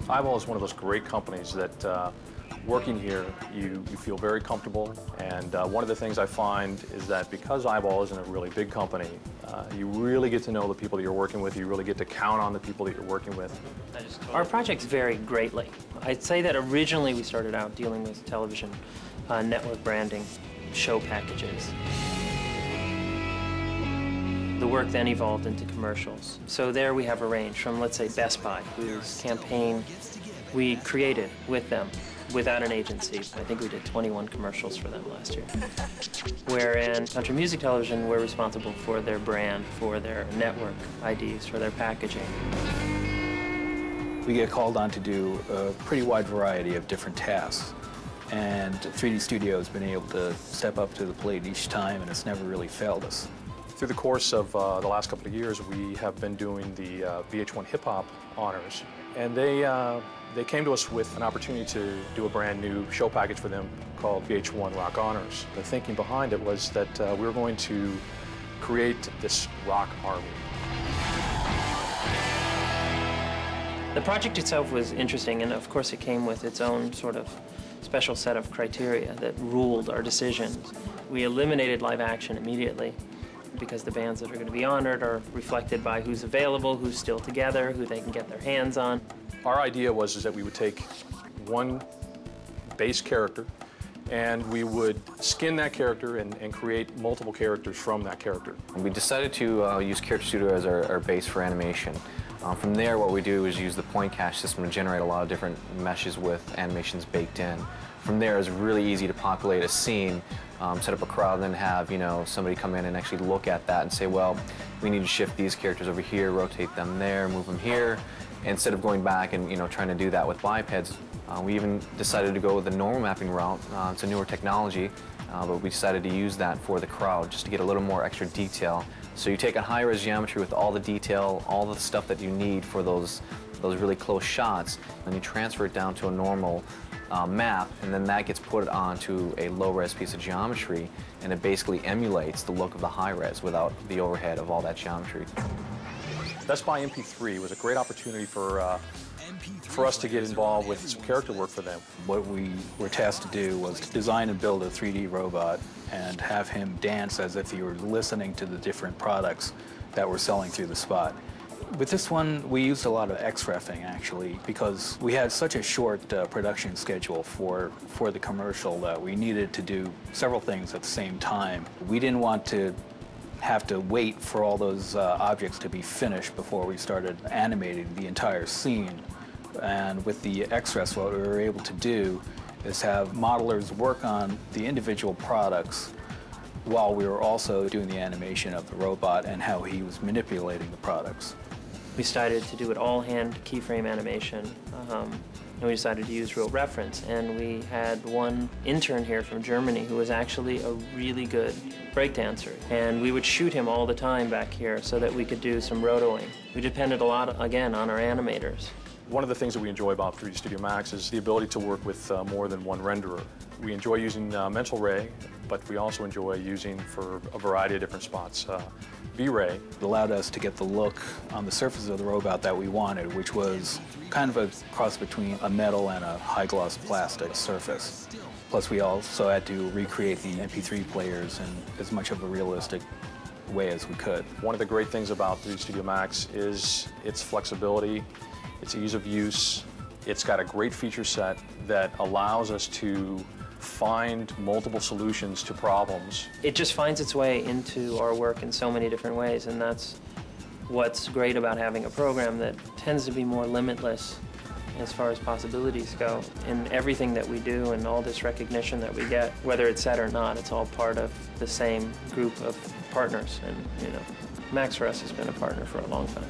Eyeball is one of those great companies that working here, you feel very comfortable, and one of the things I find is that because Eyeball isn't a really big company, you really get to know the people that you're working with, you really get to count on the people that you're working with. Our projects vary greatly. I'd say that originally we started out dealing with television network branding, show packages. The work then evolved into commercials. So there we have a range from, let's say, Best Buy, whose campaign we created with them without an agency. I think we did 21 commercials for them last year. Wherein Country Music Television, we're responsible for their brand, for their network IDs, for their packaging. We get called on to do a pretty wide variety of different tasks. And 3D Studio has been able to step up to the plate each time, and it's never really failed us. Through the course of the last couple of years, we have been doing the VH1 Hip Hop Honors, and they came to us with an opportunity to do a brand new show package for them called VH1 Rock Honors. The thinking behind it was that we were going to create this rock army. The project itself was interesting, and of course it came with its own sort of special set of criteria that ruled our decisions. We eliminated live action immediately, because the bands that are going to be honored are reflected by who's available, who's still together, who they can get their hands on. Our idea was that we would take one base character and we would skin that character and create multiple characters from that character. We decided to use Character Studio as our base for animation. From there, what we do is use the point cache system to generate a lot of different meshes with animations baked in. From there, it's really easy to populate a scene, set up a crowd, and then have somebody come in and actually look at that and say, well, we need to shift these characters over here, rotate them there, move them here. Instead of going back and trying to do that with bipeds, we even decided to go with the normal mapping route. It's a newer technology, but we decided to use that for the crowd just to get a little more extra detail. So you take a high-res geometry with all the detail, all the stuff that you need for those really close shots, and you transfer it down to a normal map, and then that gets put onto a low-res piece of geometry, and it basically emulates the look of the high-res without the overhead of all that geometry. Best Buy MP3 was a great opportunity for us to get involved with some character work for them. What we were tasked to do was to design and build a 3D robot and have him dance as if he were listening to the different products that we're selling through the spot. With this one, we used a lot of X-Refing, actually, because we had such a short production schedule for the commercial that we needed to do several things at the same time. We didn't want to have to wait for all those objects to be finished before we started animating the entire scene. And with the X-Ref, what we were able to do is have modelers work on the individual products while we were also doing the animation of the robot and how he was manipulating the products. We decided to do it all hand keyframe animation, and we decided to use real reference. And we had one intern here from Germany who was actually a really good breakdancer. And we would shoot him all the time back here so that we could do some rotoing. We depended a lot, again, on our animators. One of the things that we enjoy about 3D Studio Max is the ability to work with more than one renderer. We enjoy using Mental Ray, but we also enjoy using for a variety of different spots. V-Ray. It allowed us to get the look on the surface of the robot that we wanted, which was kind of a cross between a metal and a high-gloss plastic surface. Plus, we also had to recreate the MP3 players in as much of a realistic way as we could. One of the great things about 3D Studio Max is its flexibility, its ease of use. It's got a great feature set that allows us to find multiple solutions to problems. It just finds its way into our work in so many different ways, and that's what's great about having a program that tends to be more limitless as far as possibilities go. In everything that we do and all this recognition that we get, whether it's set or not, it's all part of the same group of partners. And Max for us has been a partner for a long time.